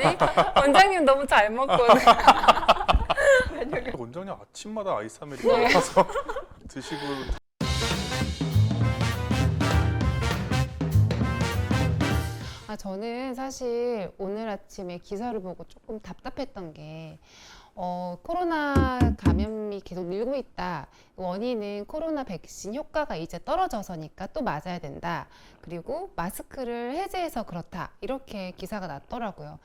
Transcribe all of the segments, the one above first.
아니, 원장님 너무 잘 먹거든. 원장님 아침마다 아이스 아메리카노 사서 드시고. 저는 사실 오늘 아침에 기사를 보고 조금 답답했던 게 코로나 감염이 계속 늘고 있다. 원인은 코로나 백신 효과가 이제 떨어져서니까 또 맞아야 된다. 그리고 마스크를 해제해서 그렇다. 이렇게 기사가 났더라고요.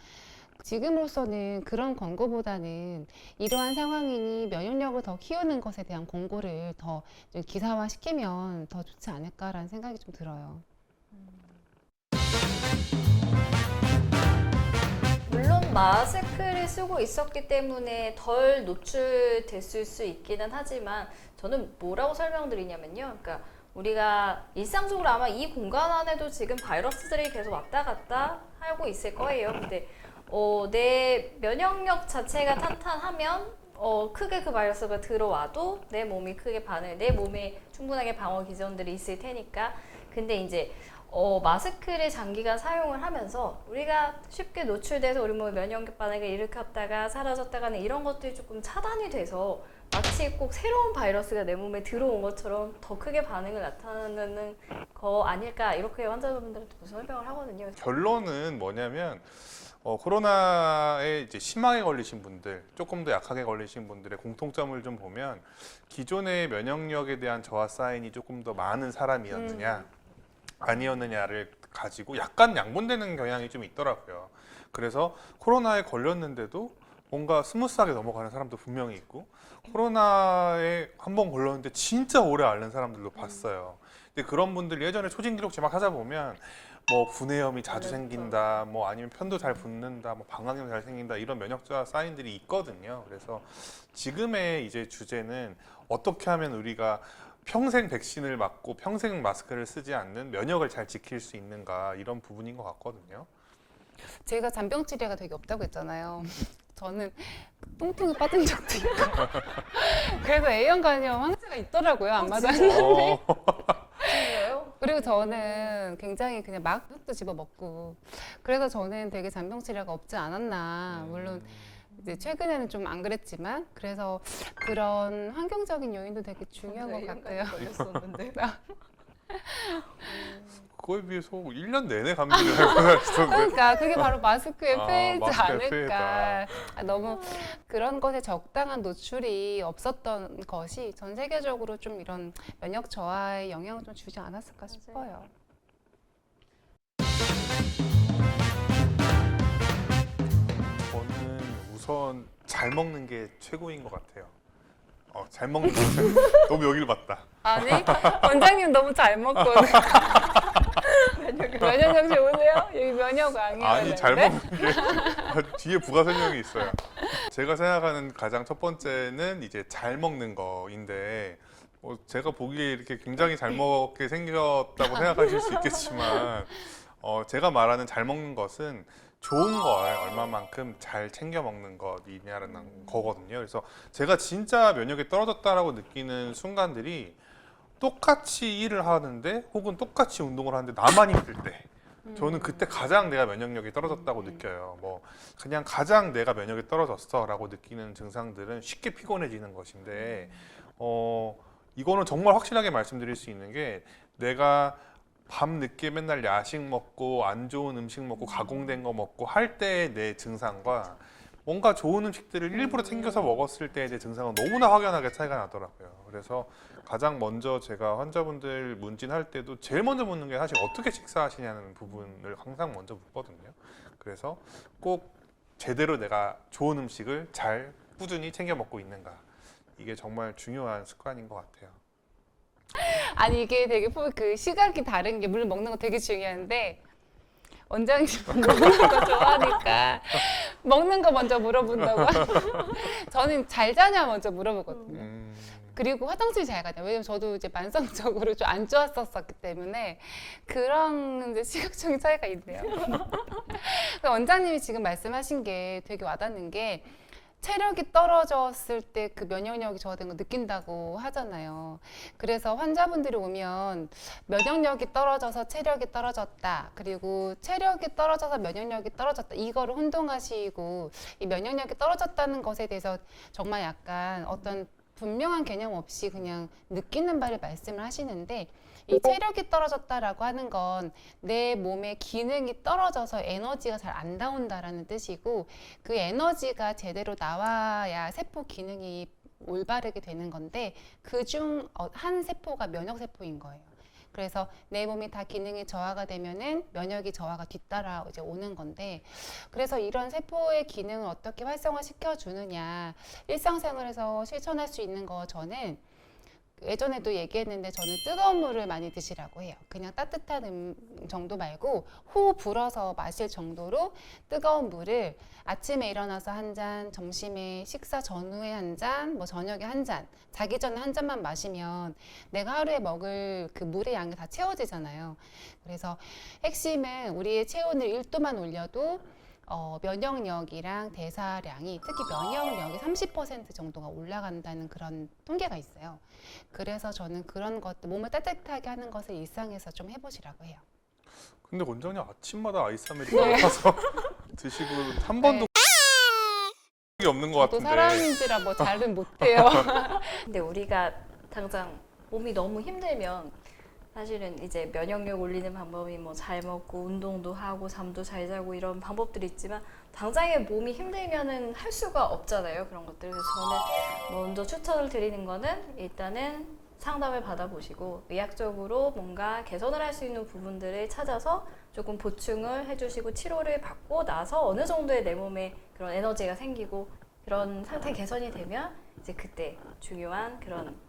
지금으로서는 그런 권고보다는 이러한 상황이니 면역력을 더 키우는 것에 대한 권고를 더 기사화 시키면 더 좋지 않을까라는 생각이 좀 들어요. 물론 마스크를 쓰고 있었기 때문에 덜 노출됐을 수 있기는 하지만 저는 뭐라고 설명드리냐면요. 그러니까 우리가 일상적으로 아마 이 공간 안에도 지금 바이러스들이 계속 왔다 갔다 하고 있을 거예요. 근데 내 면역력 자체가 탄탄하면 크게 그 바이러스가 들어와도 내 몸이 크게 내 몸에 충분하게 방어 기전들이 있을 테니까. 근데 이제 마스크를 장기간 사용을 하면서 우리가 쉽게 노출돼서 우리 몸의 면역력 반응을 일으켰다가 사라졌다가는 이런 것들이 조금 차단이 돼서 마치 꼭 새로운 바이러스가 내 몸에 들어온 것처럼 더 크게 반응을 나타내는 거 아닐까, 이렇게 환자분들한테 설명을 하거든요. 결론은 뭐냐면 코로나에 이제 심하게 걸리신 분들, 조금 더 약하게 걸리신 분들의 공통점을 좀 보면 기존의 면역력에 대한 저하 사인이 조금 더 많은 사람이었느냐 아니었느냐를 가지고 약간 양분되는 경향이 좀 있더라고요. 그래서 코로나에 걸렸는데도 뭔가 스무스하게 넘어가는 사람도 분명히 있고, 코로나에 한 번 걸렸는데 진짜 오래 앓는 사람들도 봤어요. 근데 그런 분들 예전에 초진 기록지 막 찾아보면 뭐 분해염이 자주 생긴다, 뭐 아니면 편도 잘 붓는다, 뭐 방광염 잘 생긴다, 이런 면역저하 사인들이 있거든요. 그래서 지금의 이제 주제는 어떻게 하면 우리가 평생 백신을 맞고 평생 마스크를 쓰지 않는 면역을 잘 지킬 수 있는가, 이런 부분인 것 같거든요. 제가 잔병치레가 되게 없다고 했잖아요. 저는 똥통에 빠진 적도 있고 그래서 A형 간염 환자가 있더라고요. 안 맞았는데. 그리고 저는 굉장히 그냥 막 흙도 집어먹고, 그래서 저는 되게 잔병치레가 없지 않았나. 물론 이제 최근에는 좀 안 그랬지만, 그래서 그런 환경적인 요인도 되게 중요한 것 같아요. 걸렸었는데. 그거에 비해서 1년 내내 감기를 앓고 다녔었는데. 그러니까 그게 바로 마스크의 폐해지 마스크의 않을까. 너무 그런 것에 적당한 노출이 없었던 것이 전 세계적으로 좀 이런 면역 저하에 영향을 좀 주지 않았을까 싶어요. 저는 우선 잘 먹는 게 최고인 것 같아요. 잘 먹는 거 너무 여기를 봤다. 아니, 원장님 너무 잘 먹거든. 면역력 좋으세요? 여기 면역왕이에요. 아니, 잘 먹는 게 뒤에 부가 설명이 있어요. 제가 생각하는 가장 첫 번째는 이제 잘 먹는 거인데, 제가 보기에 이렇게 굉장히 잘 먹게 생겼다고 생각하실 수 있겠지만, 제가 말하는 잘 먹는 것은 좋은 걸 얼마만큼 잘 챙겨 먹는 것이냐는 거거든요. 그래서 제가 진짜 면역이 떨어졌다라고 느끼는 순간들이 똑같이 일을 하는데 혹은 똑같이 운동을 하는데 나만 힘들 때, 저는 그때 가장 내가 면역력이 떨어졌다고 느껴요. 뭐 그냥 가장 내가 면역이 떨어졌어라고 느끼는 증상들은 쉽게 피곤해지는 것인데, 이거는 정말 확실하게 말씀드릴 수 있는 게, 내가 밤 늦게 맨날 야식 먹고 안 좋은 음식 먹고 가공된 거 먹고 할 때의 내 증상과 뭔가 좋은 음식들을 일부러 챙겨서 먹었을 때의 내 증상은 너무나 확연하게 차이가 나더라고요. 그래서 가장 먼저 제가 환자분들 문진할 때도 제일 먼저 묻는 게 사실 어떻게 식사하시냐는 부분을 항상 먼저 묻거든요. 그래서 꼭 제대로 내가 좋은 음식을 잘 꾸준히 챙겨 먹고 있는가, 이게 정말 중요한 습관인 것 같아요. 아니, 이게 되게 그 시각이 다른 게, 물론 먹는 거 되게 중요한데, 원장님 먹는 거 좋아하니까 먹는 거 먼저 물어본다고. 저는 잘 자냐 먼저 물어보거든요. 그리고 화장실 잘 가냐. 왜냐면 저도 이제 만성적으로 좀 안 좋았었기 때문에 그런 이제 시각적인 차이가 있네요. 원장님이 지금 말씀하신 게 되게 와닿는 게, 체력이 떨어졌을 때 그 면역력이 저하된 거 느낀다고 하잖아요. 그래서 환자분들이 오면 면역력이 떨어져서 체력이 떨어졌다. 그리고 체력이 떨어져서 면역력이 떨어졌다. 이거를 혼동하시고 이 면역력이 떨어졌다는 것에 대해서 정말 약간 어떤 분명한 개념 없이 그냥 느끼는 바를 말씀을 하시는데 이 체력이 떨어졌다라고 하는 건 내 몸의 기능이 떨어져서 에너지가 잘 안 나온다라는 뜻이고 그 에너지가 제대로 나와야 세포 기능이 올바르게 되는 건데 그중 한 세포가 면역 세포인 거예요. 그래서 내 몸이 다 기능이 저하가 되면은 면역이 저하가 뒤따라 이제 오는 건데 그래서 이런 세포의 기능을 어떻게 활성화시켜 주느냐 일상생활에서 실천할 수 있는 거 저는 예전에도 얘기했는데 저는 뜨거운 물을 많이 드시라고 해요. 그냥 따뜻한 정도 말고 호 불어서 마실 정도로 뜨거운 물을 아침에 일어나서 한 잔, 점심에 식사 전후에 한 잔, 뭐 저녁에 한 잔, 자기 전에 한 잔만 마시면 내가 하루에 먹을 그 물의 양이 다 채워지잖아요. 그래서 핵심은 우리의 체온을 1도만 올려도 면역력이랑 대사량이 특히 면역력이 30% 정도가 올라간다는 그런 통계가 있어요. 그래서 저는 그런 것들 몸을 따뜻하게 하는 것을 일상에서 좀 해보시라고 해요. 근데 원장님 아침마다 아이스 아메리카노 타서 드시고 한 번도 적이 없는 것 또 같은데. 사람인지라 뭐 잘은 못해요. 근데 우리가 당장 몸이 너무 힘들면 사실은 이제 면역력 올리는 방법이 뭐 잘 먹고 운동도 하고 잠도 잘 자고 이런 방법들이 있지만 당장에 몸이 힘들면은 할 수가 없잖아요. 그런 것들. 그래서 저는 먼저 추천을 드리는 거는 일단은 상담을 받아보시고 의학적으로 뭔가 개선을 할 수 있는 부분들을 찾아서 조금 보충을 해주시고 치료를 받고 나서 어느 정도의 내 몸에 그런 에너지가 생기고 그런 상태 개선이 되면 이제 그때 중요한 그런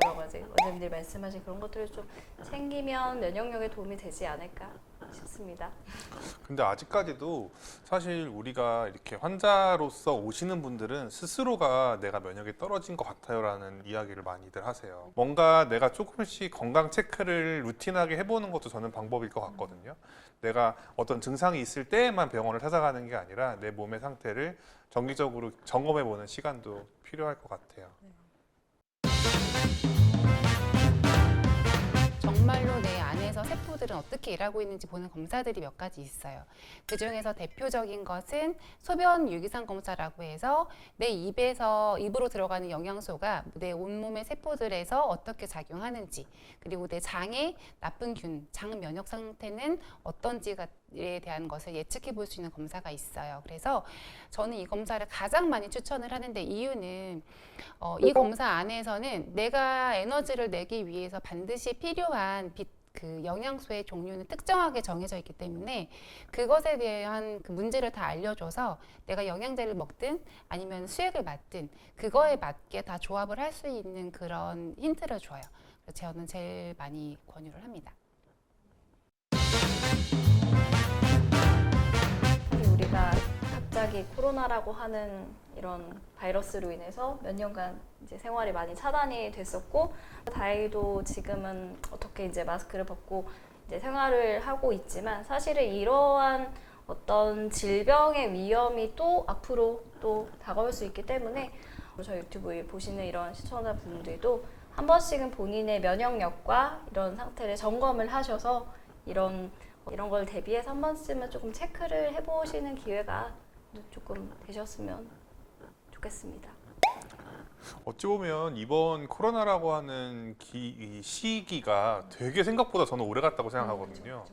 여러 가지 원장님들 말씀하신 그런 것들을 좀 챙기면 면역력에 도움이 되지 않을까 싶습니다. 근데 아직까지도 사실 우리가 이렇게 환자로서 오시는 분들은 스스로가 내가 면역이 떨어진 것 같아요라는 이야기를 많이들 하세요. 뭔가 내가 조금씩 건강 체크를 루틴하게 해보는 것도 저는 방법일 것 같거든요. 내가 어떤 증상이 있을 때에만 병원을 찾아가는 게 아니라 내 몸의 상태를 정기적으로 점검해보는 시간도 필요할 것 같아요. 정말로 내 안에서 세포들은 어떻게 일하고 있는지 보는 검사들이 몇 가지 있어요. 그 중에서 대표적인 것은 소변 유기산 검사라고 해서 내 입으로 들어가는 영양소가 내 온몸의 세포들에서 어떻게 작용하는지, 그리고 내 장의 나쁜 균, 장 면역 상태는 어떤지에 대한 것을 예측해 볼 수 있는 검사가 있어요. 그래서 저는 이 검사를 가장 많이 추천을 하는데 이유는 이 검사 안에서는 내가 에너지를 내기 위해서 반드시 필요한 그 영양소의 종류는 특정하게 정해져 있기 때문에 그것에 대한 그 문제를 다 알려줘서 내가 영양제를 먹든 아니면 수액을 맞든 그거에 맞게 다 조합을 할 수 있는 그런 힌트를 줘요. 그래서 저는 제일 많이 권유를 합니다. 우리가 갑자기 코로나라고 하는 이런 바이러스로 인해서 몇 년간 이제 생활이 많이 차단이 됐었고 다행히도 지금은 어떻게 이제 마스크를 벗고 이제 생활을 하고 있지만 사실은 이러한 어떤 질병의 위험이 또 앞으로 또 다가올 수 있기 때문에 저희 유튜브에 보시는 이런 시청자분들도 한 번씩은 본인의 면역력과 이런 상태를 점검을 하셔서 이런 걸 대비해서 한 번쯤은 조금 체크를 해보시는 기회가 조금 되셨으면 좋겠습니다. 어찌 보면 이번 코로나라고 하는 이 시기가 되게 생각보다 저는 오래 갔다고 생각하거든요.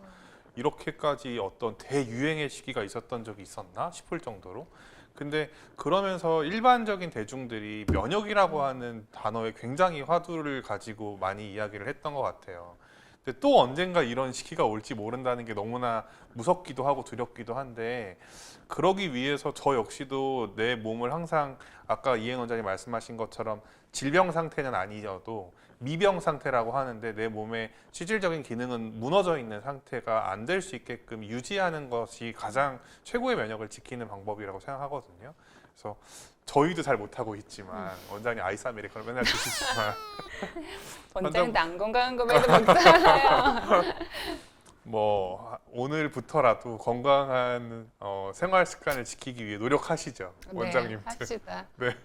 이렇게까지 어떤 대유행의 시기가 있었던 적이 있었나 싶을 정도로. 근데 그러면서 일반적인 대중들이 면역이라고 하는 단어에 굉장히 화두를 가지고 많이 이야기를 했던 것 같아요. 근데 또 언젠가 이런 시기가 올지 모른다는 게 너무나 무섭기도 하고 두렵기도 한데 그러기 위해서 저 역시도 내 몸을 항상 아까 이행 원장님 말씀하신 것처럼 질병 상태는 아니어도 미병 상태라고 하는데 내 몸의 실질적인 기능은 무너져 있는 상태가 안 될 수 있게끔 유지하는 것이 가장 최고의 면역을 지키는 방법이라고 생각하거든요. 그래서 저희도 잘 못하고 있지만 원장님 아이스 아메리카노 맨날 드시지만 원장님도 안 건강한 거 매도 먹잖아요. 뭐 오늘부터라도 건강한 생활 습관을 지키기 위해 노력하시죠, 네, 원장님들. 합시다. 네.